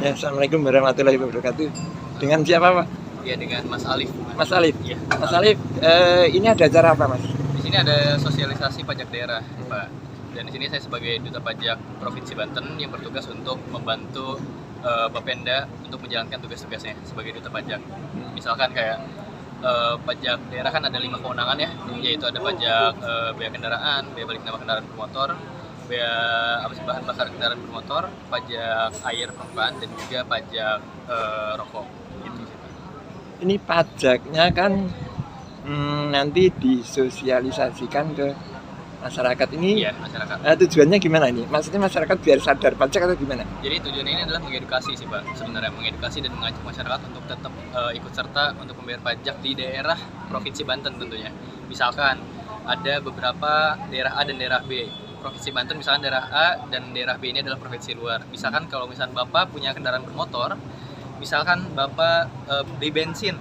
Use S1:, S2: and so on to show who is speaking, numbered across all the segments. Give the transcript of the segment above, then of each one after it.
S1: Ya, Assalamualaikum warahmatullahi wabarakatuh. Dengan siapa, Pak?
S2: Ya, dengan Mas Alif.
S1: Mas Alif.
S2: Ya,
S1: Mas Alif, ini ada acara apa, Mas?
S2: di sini ada sosialisasi pajak daerah, Pak. Dan di sini saya sebagai duta pajak Provinsi Banten yang bertugas untuk membantu Bapenda untuk menjalankan tugas-tugasnya sebagai duta pajak. Misalkan kayak pajak daerah kan ada 5 kewenangan ya, yaitu ada pajak bea kendaraan, bea balik nama kendaraan bermotor, bea bahan bakar kendaraan bermotor, pajak air permukaan, dan juga pajak rokok. Gitu sih, Pak.
S1: Ini pajaknya kan nanti disosialisasikan ke masyarakat ini.
S2: Iya, masyarakat.
S1: Tujuannya gimana ini? Maksudnya masyarakat biar sadar pajak atau gimana?
S2: Jadi tujuannya ini adalah mengedukasi sih, Pak. Sebenarnya mengedukasi dan mengajak masyarakat untuk tetap ikut serta untuk membayar pajak di daerah Provinsi Banten tentunya. Misalkan ada beberapa daerah A dan daerah B. Provinsi Banten misalkan daerah A dan daerah B ini adalah provinsi luar. Misalkan kalau misalkan Bapak punya kendaraan bermotor, misalkan Bapak beli bensin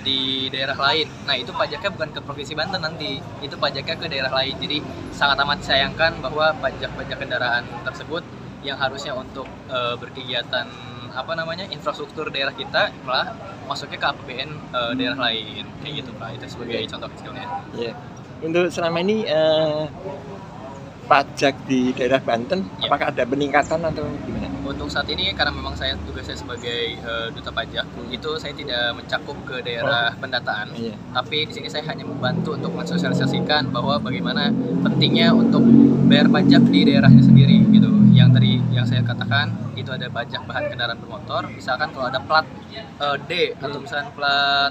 S2: di daerah lain. Nah, itu pajaknya bukan ke Provinsi Banten nanti, itu pajaknya ke daerah lain. Jadi sangat amat disayangkan bahwa pajak-pajak kendaraan tersebut yang harusnya untuk berkegiatan infrastruktur daerah kita malah masuknya ke APBN daerah lain, kayak gitu, Pak. Itu sebagai contoh kecilnya.
S1: Ya. Untuk selama ini pajak di daerah Banten,
S2: Ya.
S1: apakah ada peningkatan atau gimana?
S2: Untuk saat ini karena memang tugas saya sebagai duta pajak, itu saya tidak mencakup ke daerah pendataan.
S1: Iya.
S2: Tapi di sini saya hanya membantu untuk mensosialisasikan bahwa bagaimana pentingnya untuk bayar pajak di daerahnya sendiri gitu. Yang tadi yang saya katakan itu ada pajak bahan kendaraan bermotor, misalkan kalau ada plat D atau misalkan plat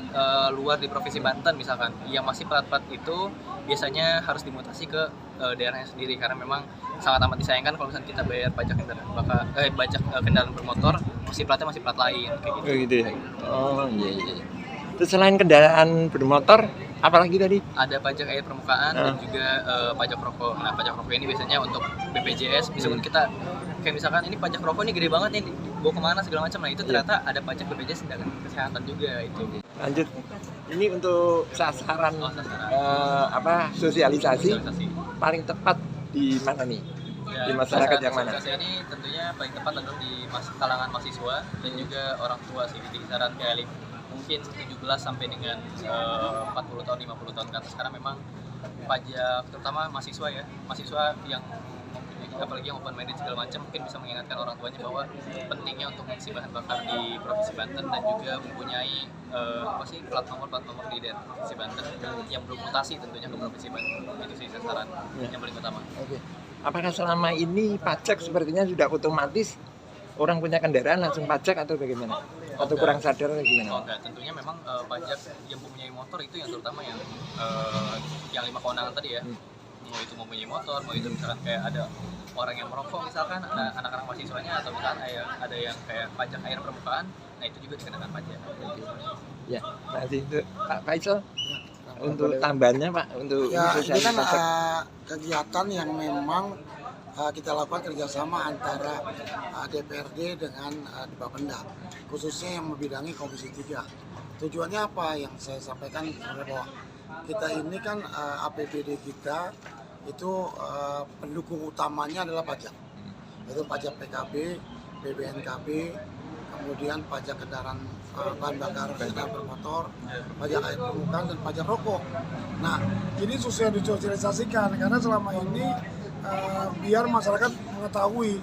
S2: luar di Provinsi Banten misalkan, yang masih plat-plat itu biasanya harus dimutasi ke daerahnya sendiri karena memang sangat amat disayangkan kalau misalnya kita bayar pajak kendaraan bermotor platnya masih plat lain kayak gitu.
S1: Oh gitu ya. Oh iya. Terus selain kendaraan bermotor, apalagi tadi?
S2: Ada pajak air permukaan dan juga pajak rokok. Nah, pajak rokok ini biasanya untuk BPJS. Misalkan kita kayak misalkan ini pajak rokok ini gede banget nih, dibawa kemana segala macam. Nah, itu ternyata ada pajak BPJS dan kesehatan juga itu.
S1: Lanjut. Ini untuk sasaran sosialisasi paling tepat di mana nih? Di masyarakat yang mana?
S2: Sosialisasi ini tentunya paling tepat adalah di kalangan mahasiswa dan juga orang tua sih, di kisaran kayak mungkin 17 sampai dengan 40 tahun, 50 tahun ke atas, karena memang pajak terutama mahasiswa yang mempunyai, apalagi yang open minded segala macam, mungkin bisa mengingatkan orang tuanya bahwa pentingnya untuk mengisi bahan bakar di Provinsi Banten dan juga mempunyai plat nomor di daerah Provinsi Banten yang belum mutasi tentunya ke Provinsi Banten. Itu sih sasaran yang paling utama.
S1: Oke. Apakah selama ini pajak sepertinya sudah otomatis orang punya kendaraan langsung pajak atau bagaimana? Atau kurang sadar atau gimana?
S2: Enggak, tentunya memang pajak yang mempunyai motor itu yang terutama yang 5 kewenangan tadi ya. Mau itu mempunyai motor, mau itu misalkan kayak ada orang yang merokok misalkan, ada anak-anak mahasiswanya, atau misalkan ada yang kayak pajak air permukaan, nah itu juga dikenakan pajak.
S1: Ya, nanti itu Pak Faisal untuk tambahannya Pak, untuk
S3: Ya, ini kan
S1: sosialisasi.
S3: kegiatan yang memang kita lakukan kerjasama antara DPRD dengan Bapenda, khususnya yang membidangi Komisi 3. Tujuannya apa yang saya sampaikan bahwa kita ini kan APBD kita itu pendukung utamanya adalah pajak, yaitu pajak PKB, BBNKB, kemudian pajak kendaraan bahan bakar kendaraan bermotor, pajak air permukaan, dan pajak rokok. Nah, ini susah disosialisasikan karena selama ini biar masyarakat mengetahui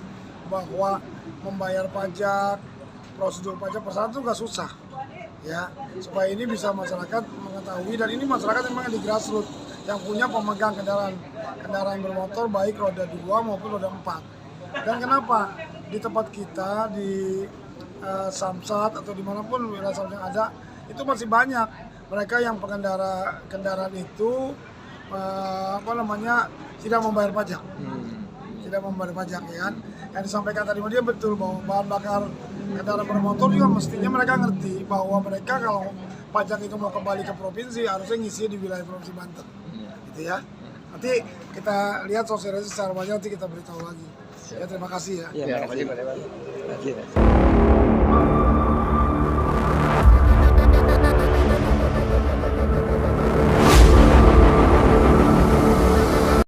S3: bahwa membayar pajak, prosedur pajak persyaratan itu nggak susah, ya, supaya ini bisa masyarakat mengetahui. Dan ini masyarakat memang di grassroots yang punya pemegang kendaraan bermotor baik roda 2 maupun roda 4. Dan kenapa di tempat kita di Samsat atau dimanapun wilayah Samsat yang ada itu masih banyak mereka yang pengendara kendaraan itu tidak membayar pajak, ya kan? Yang disampaikan tadi dia betul bahwa bahan bakar kendaraan bermotor juga mestinya mereka ngerti bahwa mereka kalau pajak itu mau kembali ke provinsi harusnya ngisi di wilayah Provinsi Banten, gitu ya. Nanti kita lihat sosialisasi secara banyak, nanti kita beritahu lagi. Ya, terima kasih ya.
S1: Ya, terima kasih.